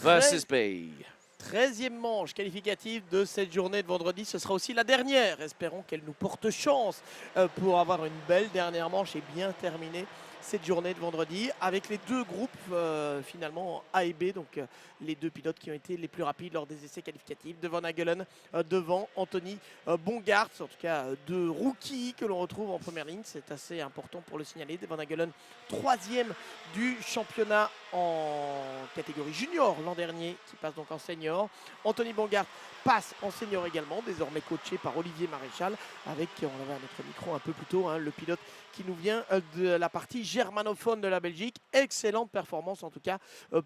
versus B. 13e manche qualificative de cette journée de vendredi. Ce sera aussi la dernière. Espérons qu'elle nous porte chance pour avoir une belle dernière manche et bien terminer cette journée de vendredi avec les deux groupes finalement A et B, donc les deux pilotes qui ont été les plus rapides lors des essais qualificatifs. Devant Nagelen, devant Anthony Bongart, en tout cas deux rookies que l'on retrouve en première ligne, c'est assez important pour le signaler. Devant Nagelen, 3e du championnat en catégorie junior l'an dernier, qui passe donc en senior. Anthony Bongart passe en senior également, désormais coaché par Olivier Maréchal, avec, on l'avait à notre micro un peu plus tôt, le pilote qui nous vient de la partie germanophone de la Belgique. Excellente performance en tout cas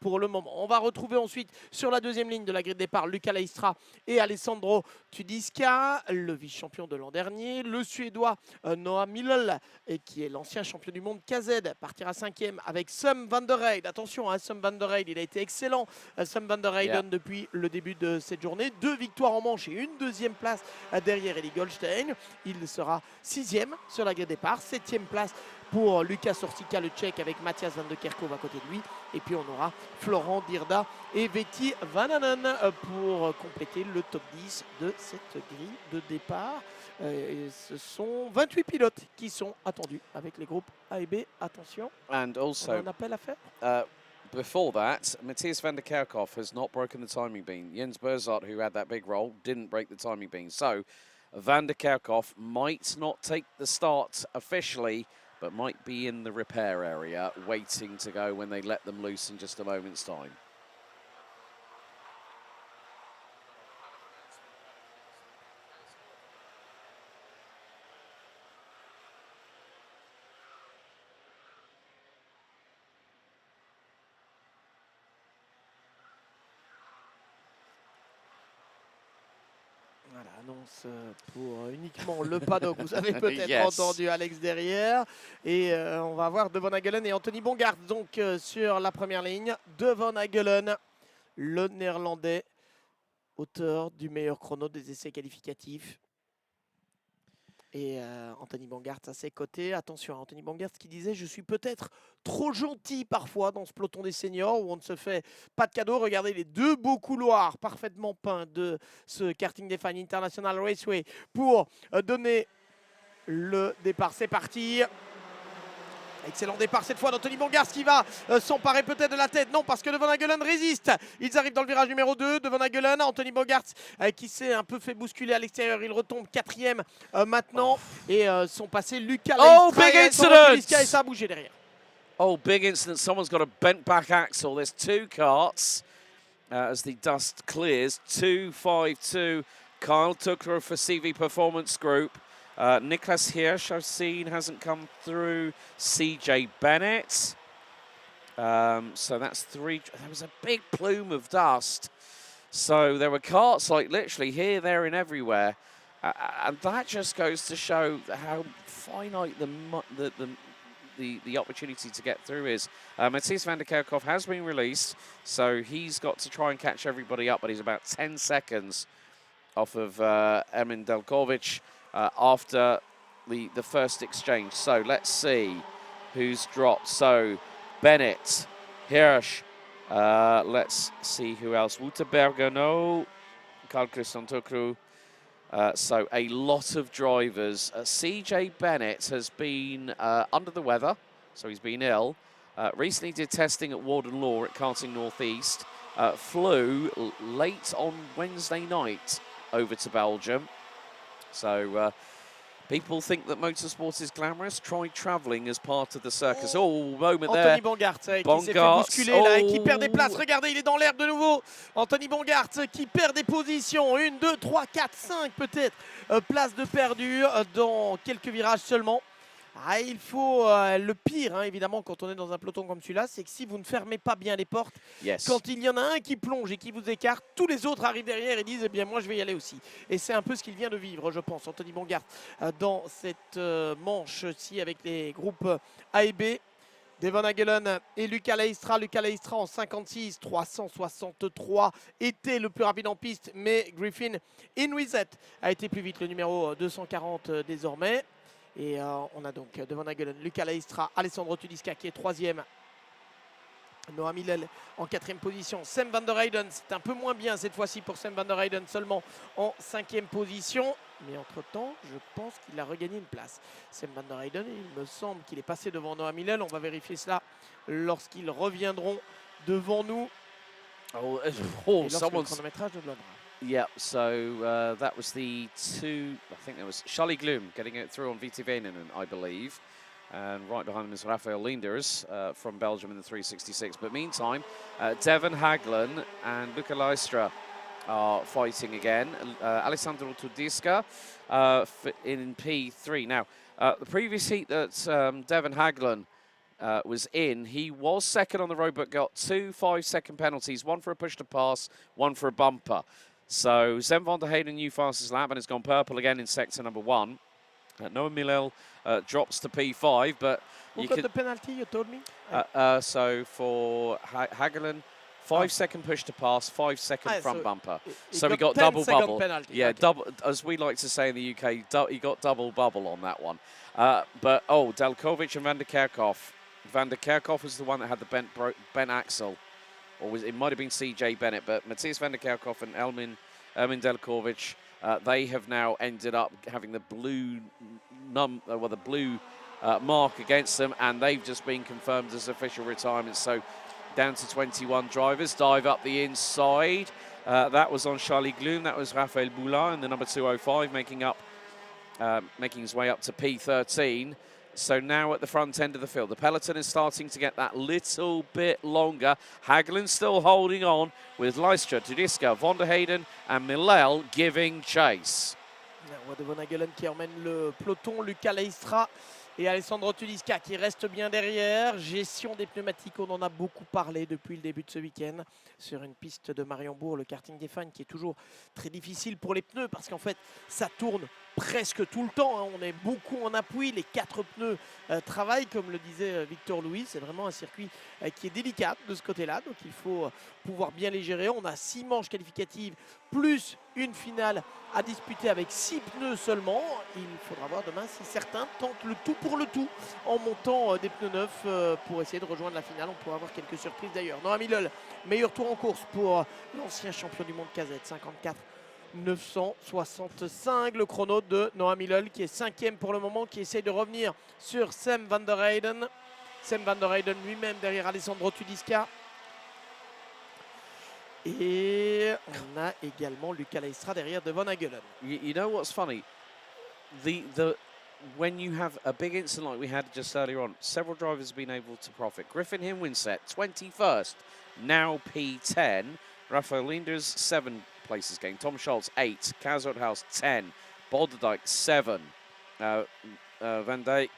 pour le moment. On va retrouver ensuite sur la deuxième ligne de la grille de départ Luca Leistra et Alessandro Tudiska, le vice-champion de l'an dernier. Le Suédois Noah Millel, qui est l'ancien champion du monde KZ, partira 5e avec Sam van der Reyden. Attention, Sam van der Reyden, il a été excellent. Sam van der Reyden depuis le début de cette journée. 2 victoires en manche et une deuxième place derrière Eli Goldstein. Il sera 6e sur la grille de départ. 7e place pour Lucas Ortica, le Tchèque, avec Mathias Van de Kerkhove à côté de lui. Et puis on aura Florent Dirda et Vetti Vananen pour compléter le top 10 de cette grille de départ. Et ce sont 28 pilotes qui sont attendus avec les groupes A et B. Attention, And also, on a un appel à faire. Before that, Matthias van der Kerkhoff has not broken the timing beam. Jens Berzart, who had that big roll, didn't break the timing beam. So van der Kerkhoff might not take the start officially, but might be in the repair area, waiting to go when they let them loose in just a moment's time. Voilà, annonce pour uniquement le paddock. Vous avez peut-être Yes. entendu Alex derrière. Et on va voir Devon Agelen et Anthony Bongart donc sur la première ligne. Devon Agelen, le néerlandais, auteur du meilleur chrono des essais qualificatifs. Et Anthony Bongart à ses côtés. Attention à Anthony Bongart qui disait « Je suis peut-être trop gentil parfois dans ce peloton des seniors où on ne se fait pas de cadeaux. » Regardez les deux beaux couloirs parfaitement peints de ce karting Define International Raceway pour donner le départ. C'est parti. Excellent départ cette fois d'Anthony Bongart qui va s'emparer peut-être de la tête. Non, parce que Devon Agelen résiste. Ils arrivent dans le virage numéro 2. Devon Agelen, Anthony Bongart qui s'est un peu fait bousculer à l'extérieur. Il retombe 4e maintenant. Et sont passés Lucas Big et incident! et ça a bougé derrière. Oh, big incident. Someone's got a bent back axle. There's two carts as the dust clears. 2-5-2. Kyle Tuckler for CV Performance Group. Niklas Hirsch, I've seen, hasn't come through. CJ Bennett. So that's 3. There was a big plume of dust. So there were carts like literally here, there, and everywhere. And that just goes to show how finite the opportunity to get through is. Matthias van der Kerkhoff has been released, so he's got to try and catch everybody up, but he's about 10 seconds off of Emin Delkovic. After the first exchange. So let's see who's dropped. So Bennett, Hirsch, let's see who else. Wouterberger, no. Carl Christian Tukru. So a lot of drivers. CJ Bennett has been under the weather, so he's been ill. Recently did testing at Warden Law at Karting Northeast. Flew late on Wednesday night over to Belgium. So people think that motorsport is glamorous. Try travelling as part of the circus. Oh, moment there. Anthony Bongart qui s'est fait bousculer là et qui perd des places. Regardez, il est dans l'herbe de nouveau. Anthony Bongart qui perd des positions. 1, 2, 3, 4, 5 peut-être. Places de perdu dans quelques virages seulement. Il faut le pire, évidemment, quand on est dans un peloton comme celui-là, c'est que si vous ne fermez pas bien les portes, quand il y en a un qui plonge et qui vous écarte, tous les autres arrivent derrière et disent « Eh bien, moi, je vais y aller aussi ». Et c'est un peu ce qu'il vient de vivre, je pense, Anthony Bongart, dans cette manche-ci avec les groupes A et B. Devon Agelen et Luca Leistra. Luca Leistra en 56, 363 était le plus rapide en piste, mais Griffin Inuizet a été plus vite, le numéro 240 désormais. Et on a donc Devon Agelen, Luca Leistra, Alessandro Tudiska qui est 3e Noah Millel en 4e position. Sam van der Heyden, c'est un peu moins bien cette fois-ci pour Sam van der Heyden, seulement en 5e position. Mais entre-temps, je pense qu'il a regagné une place. Sam van der Heyden, il me semble qu'il est passé devant Noah Millel. On va vérifier cela lorsqu'ils reviendront devant nous. Oh, Et lorsque le someone's. chronométrage nous le donnera. Yeah, so that was the two, I think that was Charlie Gloom getting it through on VTVenen, I believe. And right behind him is Raphael Leenders from Belgium in the 366. But meantime, Devon Haglen and Luca Leistra are fighting again. Alessandro Tudiska in P3. Now, the previous heat that Devon Haglen was in, he was second on the road but got 2 5-second penalties, one for a push to pass, one for a bumper. So Sven van der Heyden new fastest lap and has gone purple again in sector number 1. Noah Millel drops to P5, but Who got the penalty, you told me? So for Hagelen, 5-second push to pass, 5-second front bumper. So he got double bubble. Penalty. Yeah, Okay. double, as we like to say in the UK, he got double bubble on that one. But Delkovic and Van der Kerkhoff. Van der Kerkhoff was the one that had the bent axle. Or it might have been CJ Bennett, but Matthias van der Kerkhoff and Ermin Delkovic, they have now ended up having the blue mark against them, and they've just been confirmed as official retirement. So down to 21 drivers. Dive up the inside. That was on Charlie Gloom. That was Raphael Boulard in the number 205, making his way up to P13. So now at the front end of the field, the peloton is starting to get that little bit longer. Haglen still holding on with Leistra, Tudiska, van der Heyden and Millel giving chase. Devon Hagelen qui emmène le peloton, Luca Leistra et Alessandro Tudiska qui reste bien derrière. Gestion des pneumatiques, on en a beaucoup parlé depuis le début de ce week-end sur une piste de Mariembourg, le karting des fans qui est toujours très difficile pour les pneus parce qu'en fait ça tourne presque tout le temps, hein. On est beaucoup en appui, les 4 pneus travaillent comme le disait Victor Louis. C'est vraiment un circuit qui est délicat de ce côté-là, donc il faut pouvoir bien les gérer. On a 6 manches qualificatives plus une finale à disputer avec 6 pneus seulement. Il faudra voir demain si certains tentent le tout pour le tout en montant des pneus neufs pour essayer de rejoindre la finale. On pourra avoir quelques surprises d'ailleurs. Noah Millel, meilleur tour en course pour l'ancien champion du monde KZ, 54 965, le chrono de Noah Millel qui est 5e pour le moment, qui essaye de revenir sur Sam van der Heyden. Sam van der Heyden lui-même derrière Alessandro Tudiska. Et on a également Luca Leistra derrière Devon Hagelen. You know what's funny? When you have a big incident like we had just earlier on, several drivers have been able to profit. Griffin Hinwinset, 21st, now P10. Raphael Leenders, 7 places gained. Tom Schultz, 8. Kaz House, 10. Bolderdijk, 7. Van Dijk,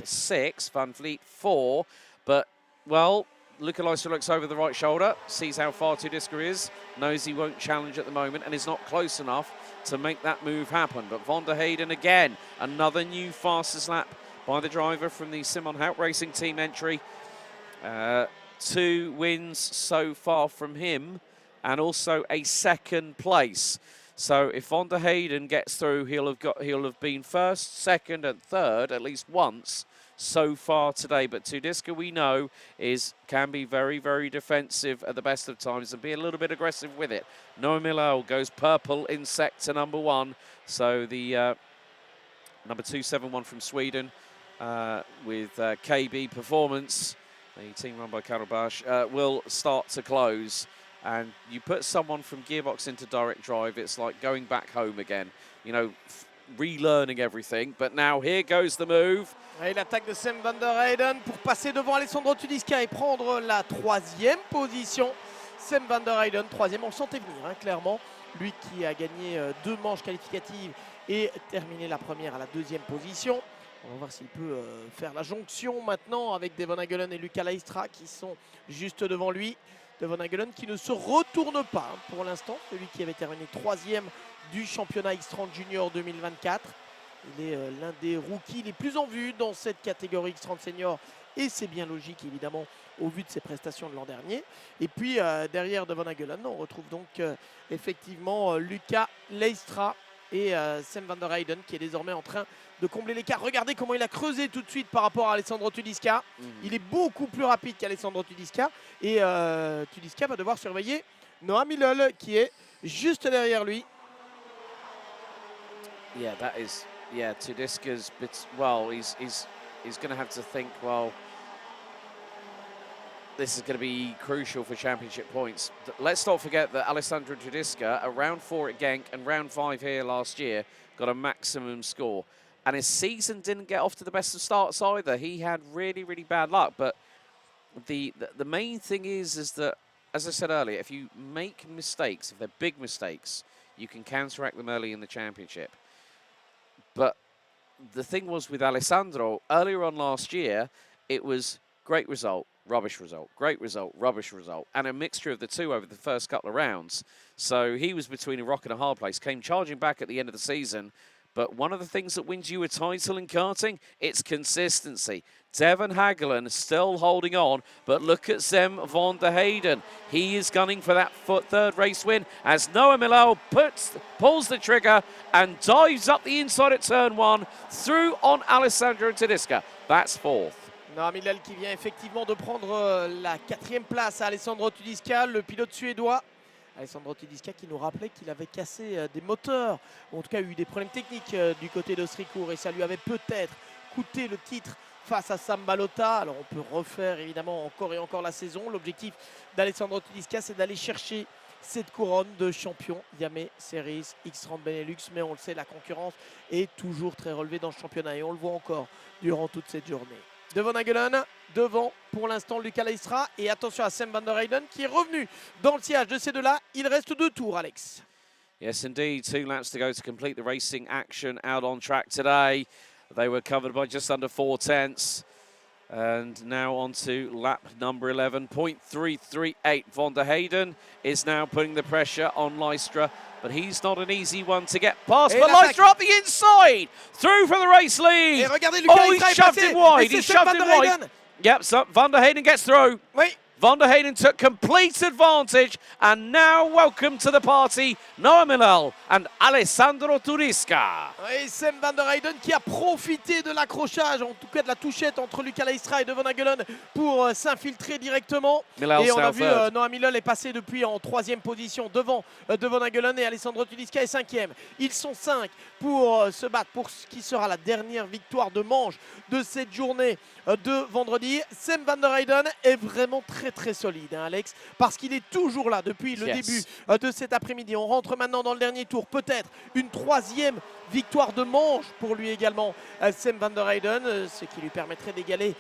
6. Van Vliet, 4. But, well, Luca Leistra looks over the right shoulder, sees how far Tudiska is, knows he won't challenge at the moment and is not close enough to make that move happen. But van der Heyden again, another new fastest lap by the driver from the Simon Hout Racing Team entry. 2 wins so far from him and also a 2nd place. So if van der Heyden gets through, he'll have been 1st, 2nd and 3rd at least once so far today. But Tudiska, we know, can be very, very defensive at the best of times and be a little bit aggressive with it. Noah Millel goes purple in sector number 1. So the number 271 from Sweden with KB Performance, the team run by Karel Basch, will start to close. And you put someone from Gearbox into direct drive, it's like going back home again, you know, relearning everything. But now here goes the move. Et l'attaque de Sam van der Heyden pour passer devant Alessandro Tudiska et prendre la 3e position. Sam van der Heyden, 3e, on le sentait venir, hein, clairement. Lui qui a gagné 2 manches qualificatives et terminé la première à la 2e position. On va voir s'il peut faire la jonction maintenant avec Devon Hagelen et Luca Leistra qui sont juste devant lui. Devon Hagelen qui ne se retourne pas pour l'instant, celui qui avait terminé 3e du championnat X30 Junior 2024. Il est l'un des rookies les plus en vue dans cette catégorie X30 Senior et c'est bien logique évidemment au vu de ses prestations de l'an dernier. Et puis derrière Devon Hagelen, on retrouve donc effectivement Luca Leistra et Sam van der Heyden qui est désormais en train de combler l'écart. Regardez comment il a creusé tout de suite par rapport à Alessandro Tudiska. Il est beaucoup plus rapide qu'Alessandro Tudiska. Et Tudiska va devoir surveiller Noah Milol qui est juste derrière lui. Yeah, that is, yeah, Tudiska's, well, he's going to have to think, well, this is going to be crucial for championship points. Let's not forget that Alessandro Tudiska, at round 4 at Genk and round 5 here last year, got a maximum score. And his season didn't get off to the best of starts either. He had really, really bad luck. But the main thing is that, as I said earlier, if you make mistakes, if they're big mistakes, you can counteract them early in the championship. But the thing was with Alessandro, earlier on last year, it was great result, rubbish result, great result, rubbish result, and a mixture of the two over the first couple of rounds. So he was between a rock and a hard place, came charging back at the end of the season. But one of the things that wins you a title in karting, it's consistency. Devon Hagelen still holding on, but look at Zem van der Heyden. He is gunning for that third race win as Noah Milal pulls the trigger and dives up the inside at turn 1 through on Alessandro Tudiska. That's 4th. Noah Milal qui vient effectivement de prendre la 4e place à Alessandro Tudiska, le pilote suédois. Alessandro Tudiska qui nous rappelait qu'il avait cassé des moteurs, ou en tout cas eu des problèmes techniques du côté d'Austricourt et ça lui avait peut-être coûté le titre face à Sam Balota. Alors on peut refaire évidemment encore et encore la saison. L'objectif d'Alessandro Tudiska, c'est d'aller chercher cette couronne de champion Yamaha Series X30 Benelux, mais on le sait, la concurrence est toujours très relevée dans ce championnat et on le voit encore durant toute cette journée. Devant Hagelen, devant pour l'instant Luca Leistra et attention à Sam van der Heyden qui est revenu dans le sillage de ces deux-là. Il reste 2 tours, Alex. Yes, indeed. 2 laps to go to complete the racing action out on track today. They were covered by just under 4 tenths. And now on to lap number 11, 0.338. Van der Heyden is now putting the pressure on Leistra, but he's not an easy one to get past. But Leistra up the inside, through for the race lead. Et regardez, Luca he shoved him wide. He shoved him wide. Yep, so Van der Heyden gets through. Oui. Van der Heyden took complete advantage, and now welcome to the party, Noah Milal and Alessandro Tudiska. Et Sam van der Heyden qui a profité de l'accrochage, en tout cas de la touchette entre Luca Leistra et Devon Hagelen pour s'infiltrer directement. Milal's et on a vu third. Noah Milal est passé depuis en 3e position devant Devon Hagelen et Alessandro Tudiska est 5e. Ils sont 5 pour se battre pour ce qui sera la dernière victoire de manche de cette journée de vendredi. Sam van der Heyden est vraiment très solide, hein, Alex, parce qu'il est toujours là depuis le début de cet après-midi. On rentre maintenant dans le dernier tour, peut-être une 3e victoire de manche pour lui également, Sam van der Heyden, ce qui lui permettrait d'égaler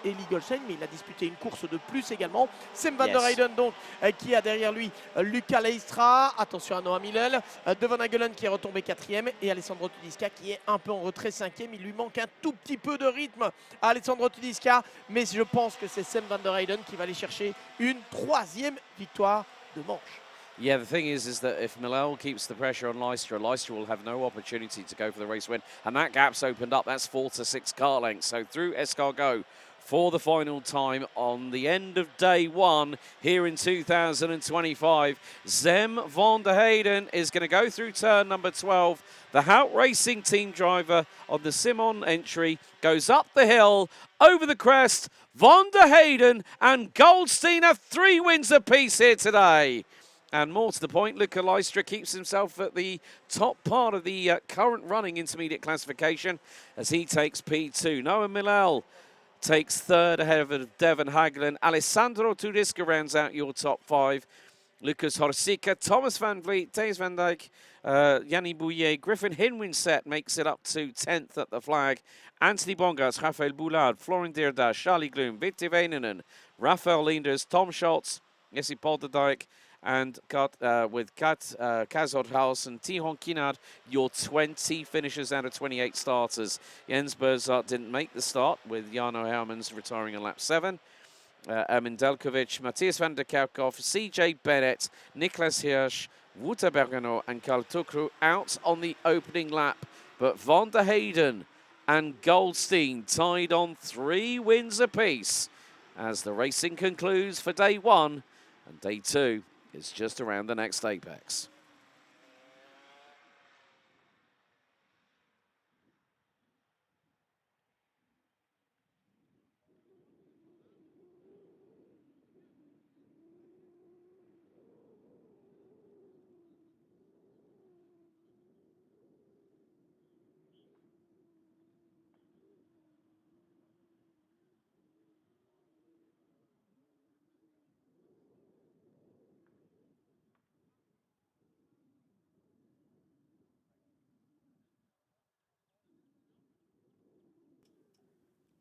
Eli Goldstein, mais il a disputé une course de plus également. Sam van der Heyden donc qui a derrière lui Luca Leistra, attention à Noah Milal, Devon Hagelen qui est retombé 4e et Alessandro Tudiska qui est un peu en retrait 5e. Il lui manque un tout petit peu de rythme à Alessandro Tudiska, mais je pense que c'est Sam van der Heyden qui va aller chercher une 3e victoire de manche. Yeah, the thing is that if Milal keeps the pressure on Leistra will have no opportunity to go for the race win. And that gap's opened up. That's 4 to 6 car lengths. So through Escargot for the final time on the end of day 1 here in 2025. Zem van der Heyden is going to go through turn number 12. The Hout Racing team driver on the Simon entry goes up the hill, over the crest. Van der Heyden and Goldstein have 3 wins apiece here today. And more to the point, Luca Leistra keeps himself at the top part of the current running intermediate classification as he takes P2. Noah Milal takes 3rd ahead of Devon Hagelen. Alessandro Tudiska rounds out your top 5. Lucas Horsika, Thomas Van Vliet, Thijs van Dijk, Yanni Bouillet, Griffin Hinwinset makes it up to 10th at the flag. Anthony Bongas, Rafael Boulard, Florin Deerdas, Charlie Gloom, Vitte Veinonen, Rafael Linders, Tom Schultz, Jesse Polderdijk, and with Kaz Odhaus and Tihon Kinard, your 20 finishers out of 28 starters. Jens Berzart didn't make the start, with Jarno Hermans retiring on lap 7. Ermin Delkovic, Matthias van der Kerkhoff, CJ Bennett, Niklas Hirsch, Wouter Bergano and Karl Tukru out on the opening lap. But Van der Heyden and Goldstein tied on 3 wins apiece as the racing concludes for day 1, and day 2 is just around the next apex.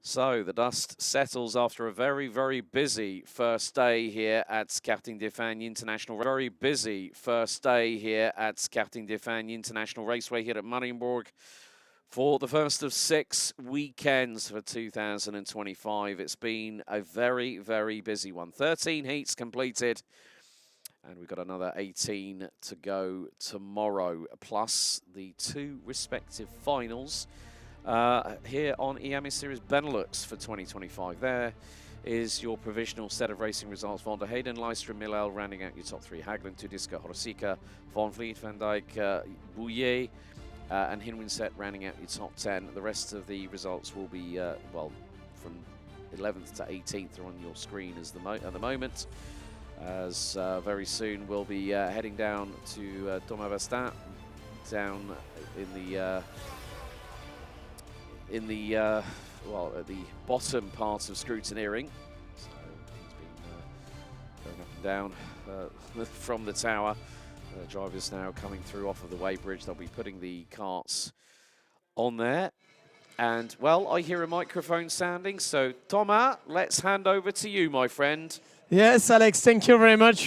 So the dust settles after a very, very busy first day here at Karting Dauphiné International. Very busy first day here at Karting Dauphiné International Raceway here at Mariembourg for the first of 6 weekends for 2025. It's been a very, very busy one. 13 heats completed, and we've got another 18 to go tomorrow, plus the 2 respective finals. Here on EAMI Series Benelux for 2025. There is your provisional set of racing results. Van der Hayden, Leicester, Millel rounding out your top 3. Haglund, Tudiska, Horsica, Van Vliet, Van Dijk, Bouillet, and Hinwinset rounding out your top 10. The rest of the results will be, well, from 11th to 18th are on your screen at the moment. As very soon we'll be heading down to Thomas Bastin, down well, at the bottom part of scrutineering. So he's been going up and down from the tower. Drivers now coming through off of the weighbridge. They'll be putting the carts on there. And, well, I hear a microphone sounding. So, Thomas, let's hand over to you, my friend. Yes, Alex, thank you very much.